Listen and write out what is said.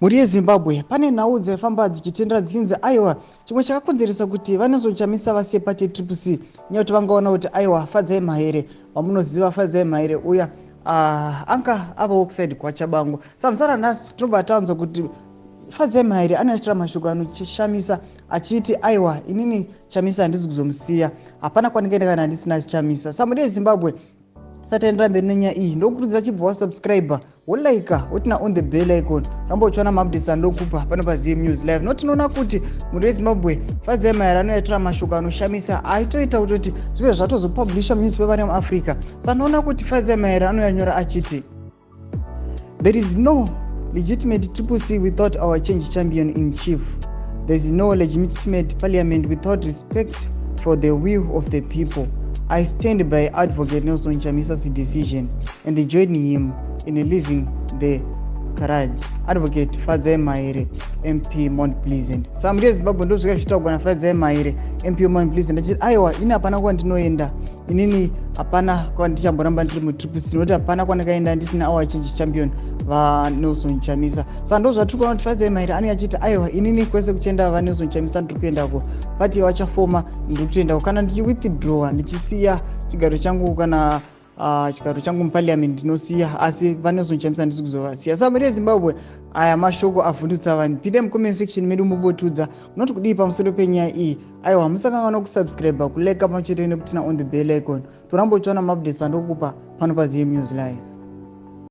Muri yeZimbabwe pane nhau dzaifamba dzichitendera dzinzi aiwa chimwe chakakonzeresa kuti vanozochamisa vasiye pati TSHABANGU nyaya kuti vangaona kuti aiwa Fadzai Mahere wamunoziva Fadzai Mahere uya anga avawo kuside kwaChabangu. Samusara nhasi tinobva tanzwa kuti Fadzai Mahere anoitira mashoko anoshamisa achiti aiwa inini Chamisa handisi kuzomusiya, hapana kwandingaenda kana handisina Chamisa. Muri yeZimbabwe sataendera mberi nenyaya iyi ndokurudzira chibva wasubscriber wolaika wotina on the bell icon rambochiona maupdates andokupa pano paZM News Live. Notinoona kuti muri weZimbabwe Fadzai Mahere anoitira mashoko anoshamisa aitoita kuti zvive zvatozopublisha munewspaper yemuAfrica. Sanoona kuti Fadzai Mahere anoyanyora achiti there is no legitimate TSHABANGU without our change champion in chief. There is no legitimate parliament without respect for the will of the people. I stand by Advocate Nelson Chamisa's decision and join him in leaving the courage. Advocate Fadzai Mahere, MP Mount Pleasant. Muri yeZimbabwe ndo zvakazvitaurwa naFadzai Mahere, MP Mount Pleasant, achiti aiwa ini hapana kwandinoenda, inini hapana kwandichamboramba ndiri muTSHABANGU nokuti hapana kwandakaenda ndisina our change champion vaNelson Chamisa. Saka ndo zvatiri kuona kuti Fadzai Mahere anenge achiti aiwa inini kwese kuchenda vaNelson Chamisa ndiri kuendako, pati vachafoma ndiri kutoendako, kana ndichiwithdrawa ndichisiya chigaro changu kana chigaro changu muparliament ndinosiya, asi vaNelson Chamisa handisi kuzovasiya. Saka muri yeZimbabwe aya mashoko avhundutsa vanhu. Pinda mucomment section medu mubotudza unoti kudii pamusoro penyaya iyi. Aiwa musakanganwa kusubscribe, kulike pamwe chete nekutina on the bell icon. Torambochiona maupdates andokupa pano paZM News Live.